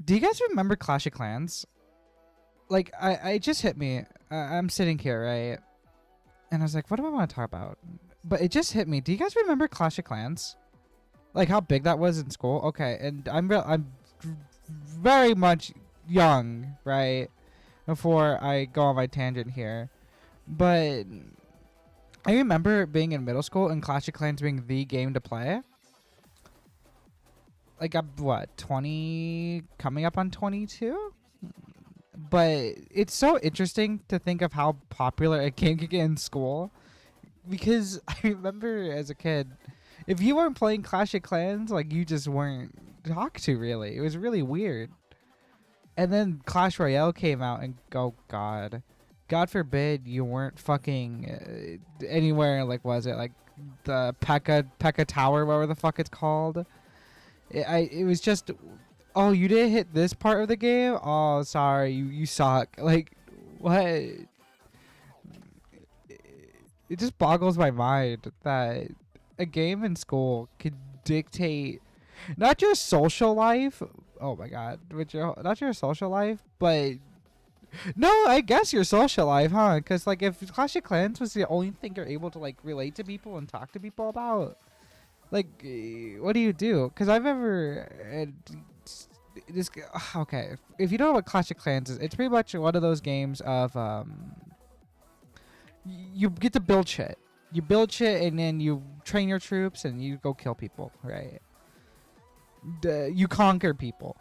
Do you guys remember Clash of Clans? Like, it just hit me. I'm sitting here, right? And I was like, what do I want to talk about? But it just hit me. Do you guys remember Clash of Clans? Like how big that was in school? Okay, and I'm very much young, right? Before I go on my tangent here. But I remember being in middle school and Clash of Clans being the game to play. Like, I'm what, 20, coming up on 22? But it's so interesting to think of how popular a game could get in school. Because I remember as a kid, if you weren't playing Clash of Clans, like, you just weren't talked to, really. It was really weird. And then Clash Royale came out, and oh god. God forbid you weren't fucking anywhere, like, was it, like, the P.E.K.K.A Tower, whatever the fuck it's called. It was just, oh, you didn't hit this part of the game? Oh, sorry, you suck. Like, what? It just boggles my mind that a game in school could dictate not your social life. Oh my god, but not your social life, but no, I guess your social life, huh? Because like, if Clash of Clans was the only thing you're able to like relate to people and talk to people about, like, what do you do? Because I've ever this okay. If you don't know what Clash of Clans is, it's pretty much one of those games of you get to build shit. You build shit and then you train your troops and you go kill people, right? You conquer people.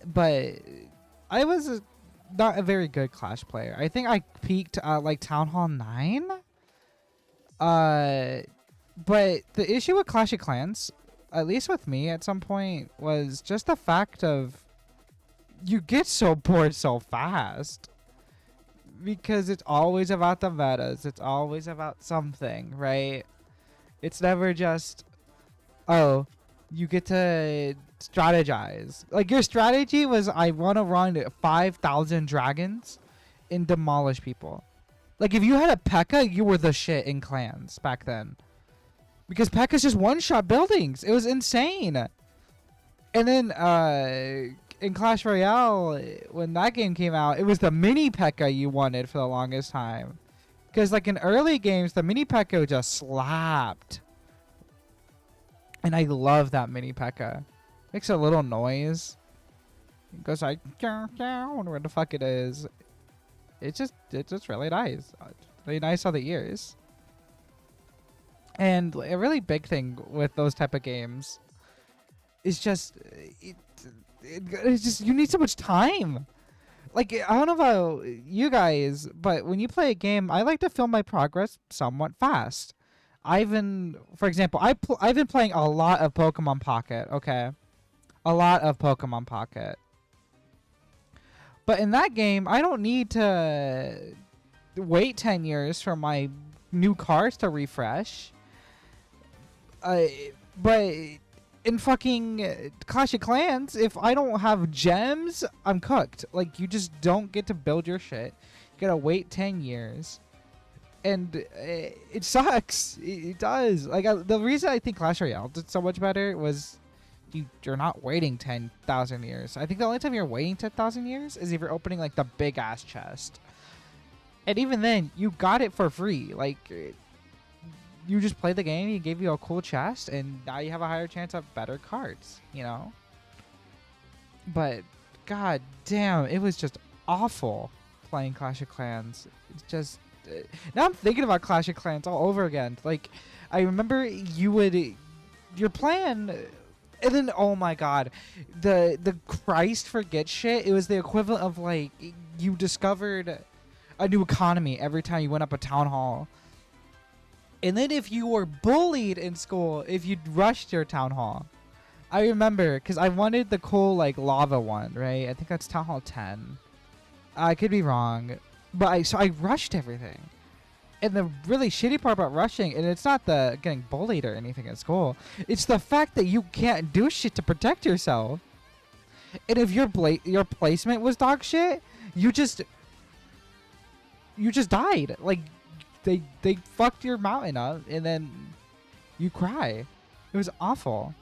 But I was not a very good Clash player. I think I peaked like Town Hall 9. But the issue with Clash of Clans, at least with me at some point, was just the fact of you get so bored so fast. Because it's always about the metas. It's always about something, right? It's never just, oh, you get to strategize. Like, your strategy was, I want to run 5,000 dragons and demolish people. Like, if you had a P.E.K.K.A, you were the shit in clans back then. Because P.E.K.K.A's just one-shot buildings. It was insane. And then, in Clash Royale, when that game came out, it was the mini P.E.K.K.A you wanted for the longest time. Because, like, in early games, the mini P.E.K.K.A just slapped. And I love that mini P.E.K.K.A. Makes a little noise. It goes like, I wonder where the fuck it is. It's just really nice. Really nice on the ears. And a really big thing with those type of games is just, it's just, you need so much time. Like, I don't know about you guys, but when you play a game, I like to film my progress somewhat fast. For example, I've been playing a lot of Pokemon Pocket, okay? A lot of Pokemon Pocket. But in that game, I don't need to wait 10 years for my new cards to refresh. But in fucking Clash of Clans, if I don't have gems, I'm cooked. Like, you just don't get to build your shit. You gotta wait 10 years. And it sucks. It does. Like, the reason I think Clash Royale did so much better was you're not waiting 10,000 years. I think the only time you're waiting 10,000 years is if you're opening, like, the big-ass chest. And even then, you got it for free. Like, you just played the game, he gave you a cool chest, and now you have a higher chance of better cards, you know? But, god damn, it was just awful playing Clash of Clans. It's just... now I'm thinking about Clash of Clans all over again. Like, I remember your plan... And then, oh my god, the Christ forget shit, it was the equivalent of, like, you discovered a new economy every time you went up a town hall. And then if you were bullied in school, if you rushed your town hall. I remember, because I wanted the cool, like, lava one, right? I think that's Town Hall 10. I could be wrong. But so I rushed everything. And the really shitty part about rushing, and it's not the getting bullied or anything at school, it's the fact that you can't do shit to protect yourself. And if your placement was dog shit, you just died. Like, they fucked your mountain up, and then you cry. It was awful.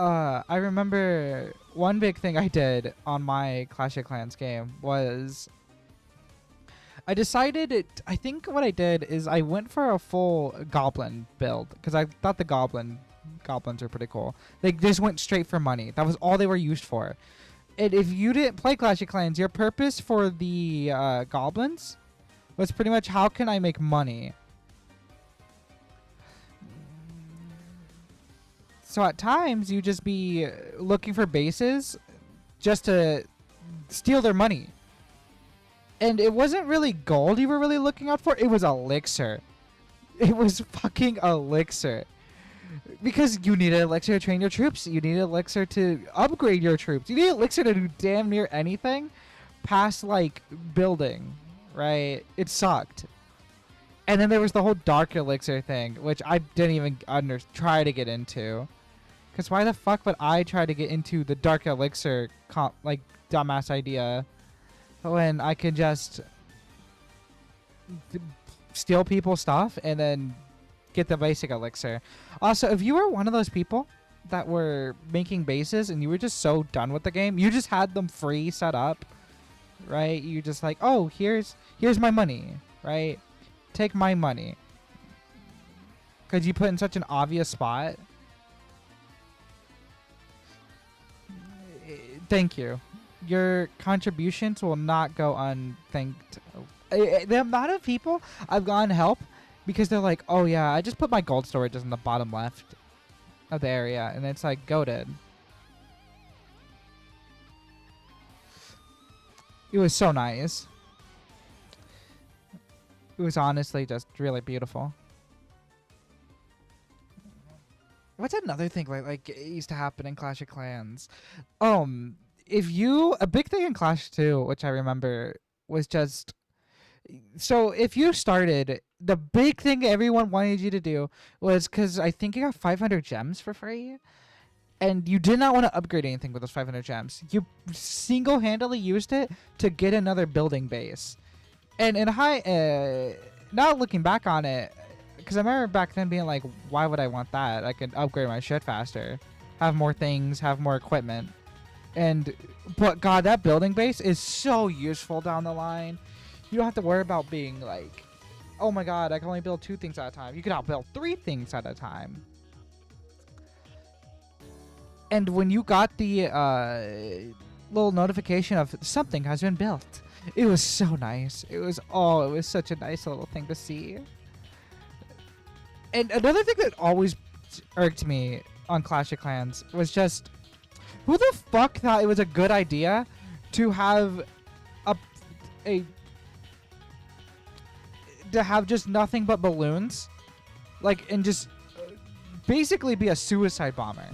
I remember one big thing I did on my Clash of Clans game was I decided I think what I did is I went for a full goblin build because I thought the goblins are pretty cool. They just went straight for money. That was all they were used for. And if you didn't play Clash of Clans, your purpose for the goblins was pretty much how can I make money. So at times you just be looking for bases just to steal their money. And it wasn't really gold you were really looking out for. It was elixir. It was fucking elixir. Because you needed elixir to train your troops. You needed elixir to upgrade your troops. You need elixir to do damn near anything past, like, building, right? It sucked. And then there was the whole dark elixir thing, which I didn't even try to get into. Because why the fuck would I try to get into the dark elixir, like, dumbass idea when I could just steal people's stuff and then get the basic elixir. Also, if you were one of those people that were making bases and you were just so done with the game, you just had them free set up, right? You just like, oh, here's my money, right? Take my money. Because you put in such an obvious spot. Thank you. Your contributions will not go unthanked. The amount of people I've gotten help because they're like, oh yeah, I just put my gold storages in the bottom left of the area, and it's like goated. It was so nice. It was honestly just really beautiful. What's another thing like it used to happen in Clash of Clans? A big thing in Clash 2, which I remember, was just so if you started, the big thing everyone wanted you to do was because I think you got 500 gems for free, and you did not want to upgrade anything with those 500 gems. You single-handedly used it to get another building base. And in now looking back on it, because I remember back then being like, why would I want that? I could upgrade my shit faster, have more things, have more equipment. But God, that building base is so useful down the line. You don't have to worry about being like, oh my God, I can only build 2 things at a time. You can now build 3 things at a time. And when you got the little notification of something has been built, it was so nice. It was such a nice little thing to see. And another thing that always irked me on Clash of Clans was just, who the fuck thought it was a good idea to have to have just nothing but balloons, like, and just basically be a suicide bomber?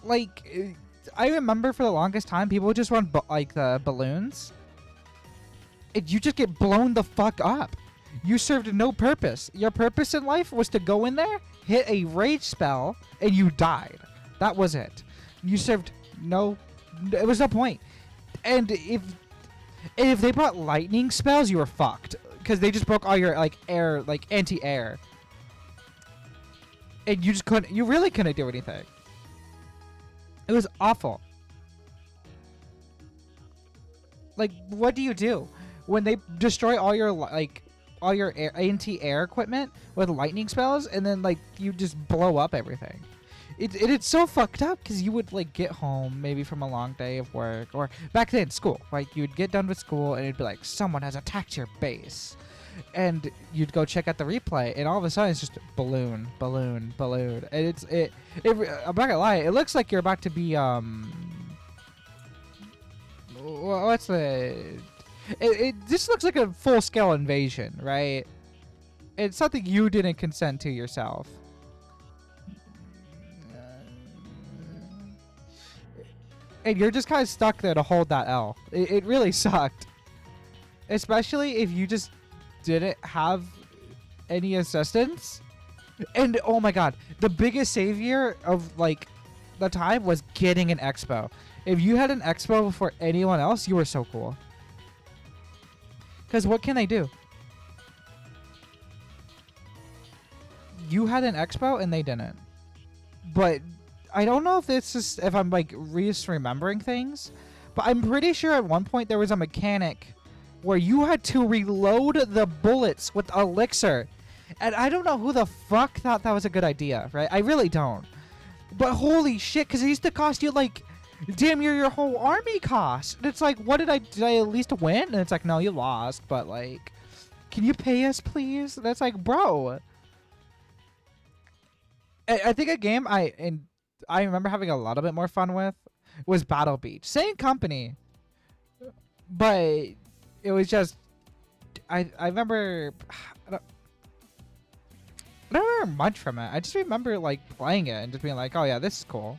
Like, I remember for the longest time, people would just run like the balloons. You just get blown the fuck up. You served no purpose. Your purpose in life was to go in there, hit a rage spell, and you died. That was it. You served no... It was no point. And if they brought lightning spells, you were fucked. Because they just broke all your, like, air, like, anti-air. And you just couldn't... You really couldn't do anything. It was awful. Like, what do you do when they destroy all your, like, all your anti-air equipment with lightning spells, and then, like, you just blow up everything? It's so fucked up, because you would, like, get home maybe from a long day of work, or back then school, like, you'd get done with school and it'd be like, someone has attacked your base, and you'd go check out the replay, and all of a sudden it's just balloon, balloon, balloon, and I'm not gonna lie, it looks like you're about to be what's the... It just looks like a full-scale invasion, right? It's something you didn't consent to yourself. And you're just kind of stuck there to hold that L. It really sucked. Especially if you just didn't have any assistance. And, oh my God, the biggest savior of, like, the time was getting an expo. If you had an expo before anyone else, you were so cool. Because what can they do? you had an expo and they didn't. But I don't know if it's just if I'm like remembering things, but I'm pretty sure at one point there was a mechanic where you had to reload the bullets with elixir. And I don't know who the fuck thought that was a good idea, right? I really don't. But holy shit, because it used to cost you like damn near your whole army cost. And it's like, what did I at least win? And it's like, no, you lost, but like, can you pay us, please? And it's like, bro. I think a game I remember having a little bit more fun with was Battle Beach. Same company, but it was just I remember I don't remember much from it. I just remember like playing it and just being like, oh yeah, this is cool.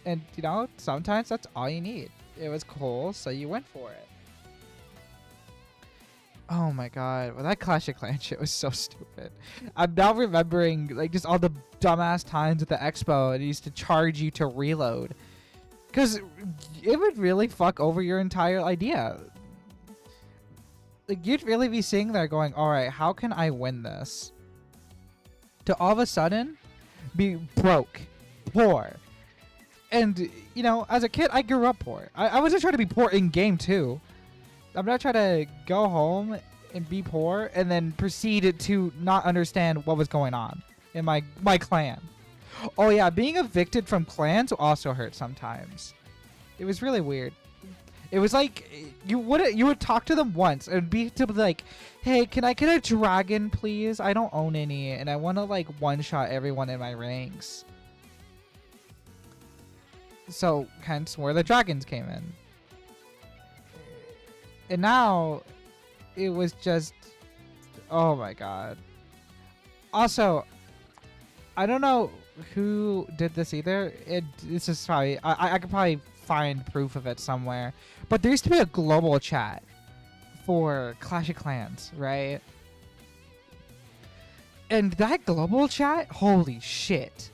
And you know, sometimes that's all you need. It was cool, so you went for it. Oh my god, well, that Clash of Clans shit was so stupid. I'm now remembering like just all the dumbass times at the expo it used to charge you to reload. Because it would really fuck over your entire idea. Like, you'd really be sitting there going, alright, how can I win this? To all of a sudden be broke, poor. And, you know, as a kid, I grew up poor. I wasn't trying to be poor in game too. I'm not trying to go home and be poor and then proceed to not understand what was going on in my clan. Oh yeah, being evicted from clans also hurt sometimes. It was really weird. It was like you would talk to them once and be to be like, "Hey, can I get a dragon, please? I don't own any, and I want to like one-shot everyone in my ranks." So hence where the dragons came in. And now, it was just, oh my god. Also, I don't know who did this either. This is probably, I could probably find proof of it somewhere. But there used to be a global chat for Clash of Clans, right? And that global chat, holy shit.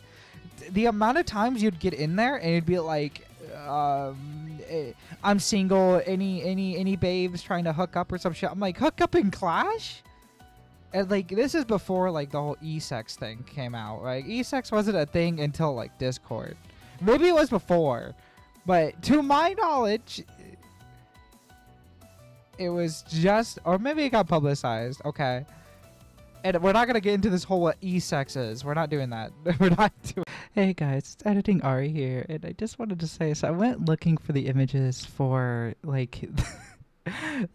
The amount of times you'd get in there and it'd be like, I'm single, any babes trying to hook up or some shit. I'm like, hook up in Clash? And like, this is before like the whole e-sex thing came out. Like, e-sex wasn't a thing until like Discord. Maybe it was before, but to my knowledge, it was just, or maybe it got publicized. Okay. And we're not going to get into this whole what e-sex is. We're not doing that. We're not doing. Hey guys, it's Editing Ari here, and I just wanted to say, so I went looking for the images for, like,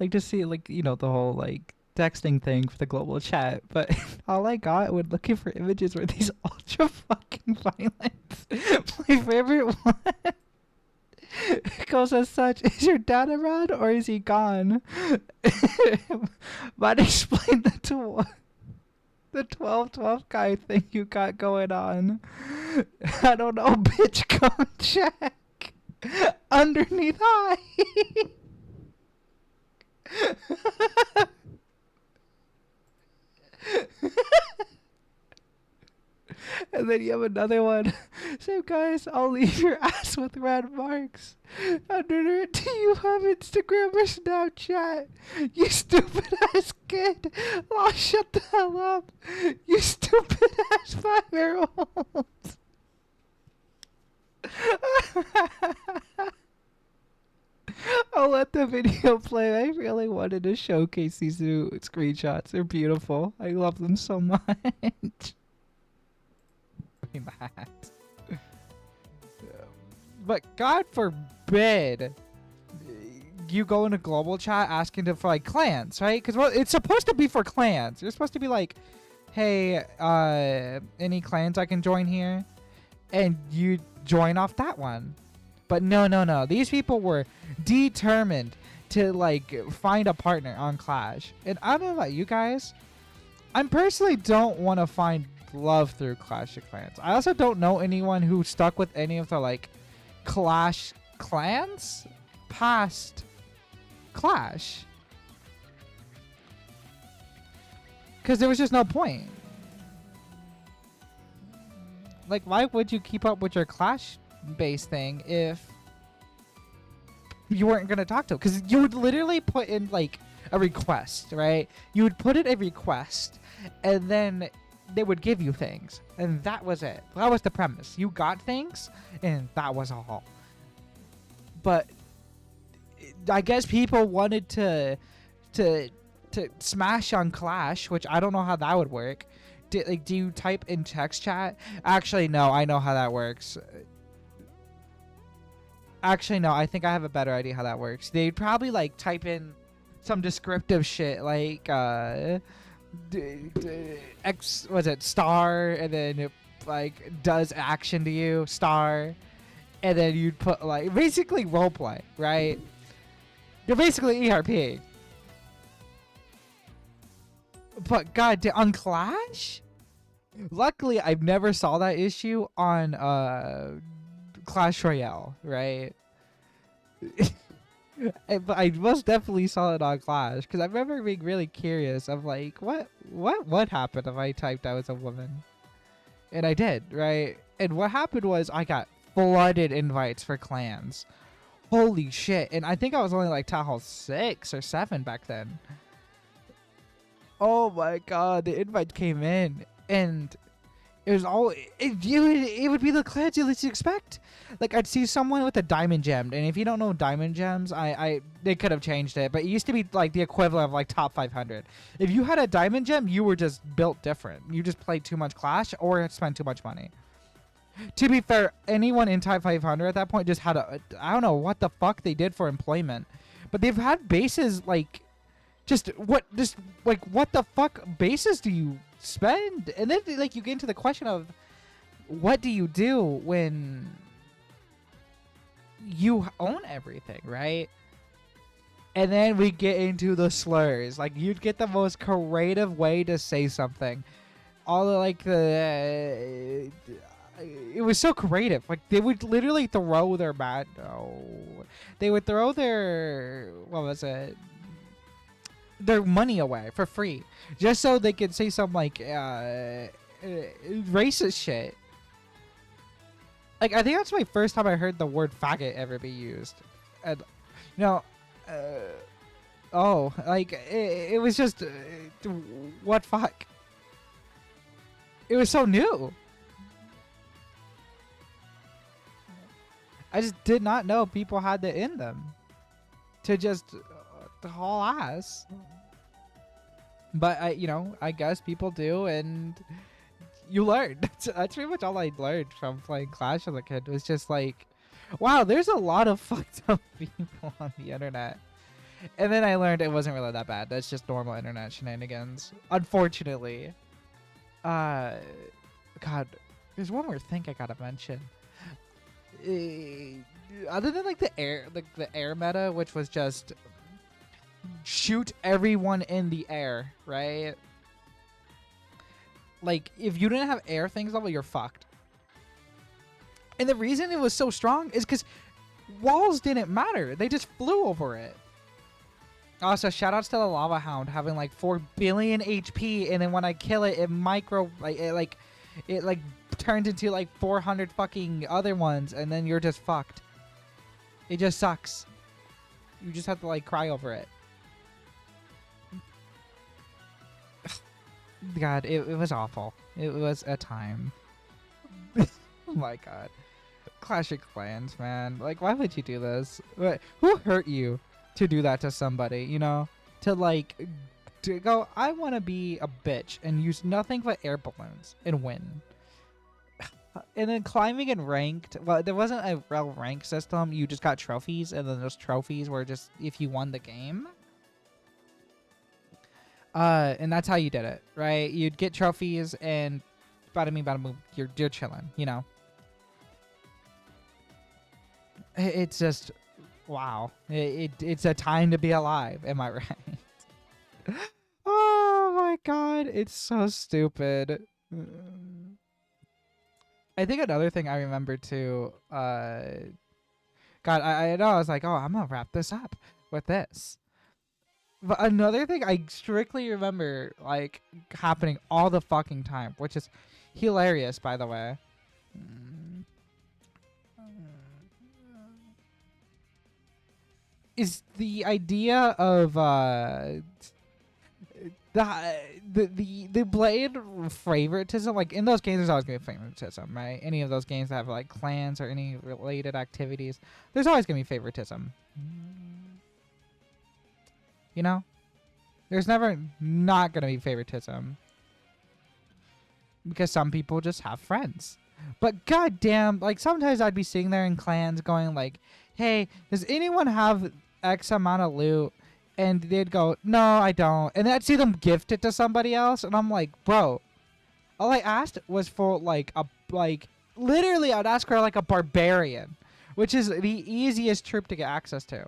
like to see, like, you know, the whole, like, texting thing for the global chat, but all I got when looking for images were these ultra fucking violent. My favorite one goes as such, is your dad around or is he gone? Might explain that to the 12-12 guy thing you got going on. I don't know, bitch, come check. Underneath eye. And then you have another one. So guys, I'll leave your ass with red marks. Under it, do you have Instagram or Snapchat? You stupid ass kid. Oh, shut the hell up. You stupid ass 5-year-old. I'll let the video play. I really wanted to showcase these new screenshots. They're beautiful. I love them so much. That. But God forbid you go into global chat asking for like clans, right? Because well, it's supposed to be for clans. You're supposed to be like, hey, any clans I can join here? And you join off that one. But no. These people were determined to like find a partner on Clash. And I don't know about you guys. I personally don't want to find love through Clash of Clans. I also don't know anyone who stuck with any of the like Clash clans past Clash, because there was just no point. Like, why would you keep up with your Clash base thing if you weren't gonna talk to them? Because you would literally put in like a request, right? You would put in a request, and then they would give you things, and that was it. That was the premise. You got things, and that was all. But I guess people wanted to smash on Clash, which I don't know how that would work. Do you type in text chat? Actually, no, I know how that works. Actually, no, I think I have a better idea how that works. They'd probably like type in some descriptive shit like X, was it star, and then it like does action to you star, and then you'd put like basically roleplay, right? You're basically ERP. But god, on Clash, luckily I've never saw that issue on Clash Royale, right? But I most definitely saw it on Clash because I remember being really curious of like what happened if I typed I was a woman, and I did, right? And what happened was I got flooded invites for clans. Holy shit! And I think I was only like Town Hall 6 or 7 back then. Oh my god, the invites came in, and it was all it would be the clans you least expect. Like I'd see someone with a diamond gem, and if you don't know diamond gems, I they could have changed it, but it used to be like the equivalent of like top 500. If you had a diamond gem, you were just built different. You just played too much Clash or spent too much money. To be fair, anyone in top 500 at that point just had a I don't know what the fuck they did for employment, but they've had bases like just what the fuck bases do you spend? And then like you get into the question of what do you do when you own everything, right? And then we get into the slurs. Like you'd get the most creative way to say something. All the, like the it was so creative. Like they would literally throw their they would throw their what was it? Their money away for free just so they could say some like racist shit. Like I think that's my first time I heard the word faggot ever be used, and you know, like it was just what fuck. It was so new. I just did not know people had that in them to just haul ass. But I guess people do, and you learn. That's pretty much all I learned from playing Clash as a kid. Was just like, wow, there's a lot of fucked up people on the internet. And then I learned it wasn't really that bad. That's just normal internet shenanigans. Unfortunately. God, there's one more thing I gotta mention. Other than like the air meta, which was just shoot everyone in the air, right? Like if you didn't have air things level, you're fucked. And the reason it was so strong is because walls didn't matter. They just flew over it. Also, shoutouts to the Lava Hound having like 4 billion HP, and then when I kill it, it turns into like 400 fucking other ones, and then you're just fucked. It just sucks. You just have to like cry over it. God, it was awful. It was a time. Oh my god. Clash of Clans, man. Like, why would you do this? Who hurt you to do that to somebody, you know? To go, I want to be a bitch and use nothing but air balloons and win. And then climbing and ranked, well, there wasn't a real rank system. You just got trophies, and then those trophies were just if you won the game. And that's how you did it, right? You'd get trophies, and bada bing, bada boom, you're chilling, you know? It's just, wow. It's a time to be alive, am I right? Oh my god, it's so stupid. I think another thing I remember too, God, I know I was like, oh, I'm gonna wrap this up with this. But another thing I strictly remember like happening all the fucking time, which is hilarious, by the way. is the idea of the blade favoritism. Like in those games, there's always gonna be favoritism, right? Any of those games that have like clans or any related activities, there's always gonna be favoritism. You know, there's never not gonna be favoritism because some people just have friends. But goddamn, like sometimes I'd be sitting there in clans going like, "Hey, does anyone have X amount of loot?" And they'd go, "No, I don't." And then I'd see them gift it to somebody else, and I'm like, "Bro, all I asked was for like a like literally I'd ask for like a barbarian, which is the easiest troop to get access to."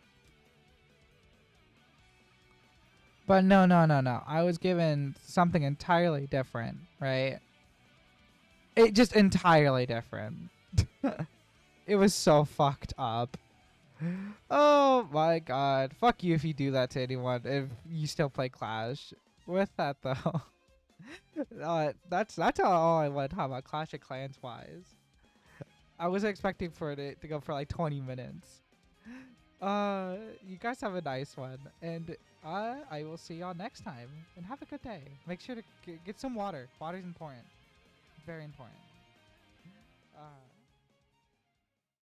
But no, no, no, no. I was given something entirely different, right? It just entirely different. It was so fucked up. Oh my god. Fuck you if you do that to anyone if you still play Clash. With that though. That's all I want to talk about Clash of Clans wise. I was expecting for it to go for like 20 minutes. You guys have a nice one, and I will see y'all next time. And have a good day. Make sure to get some water. Water's important. Very important.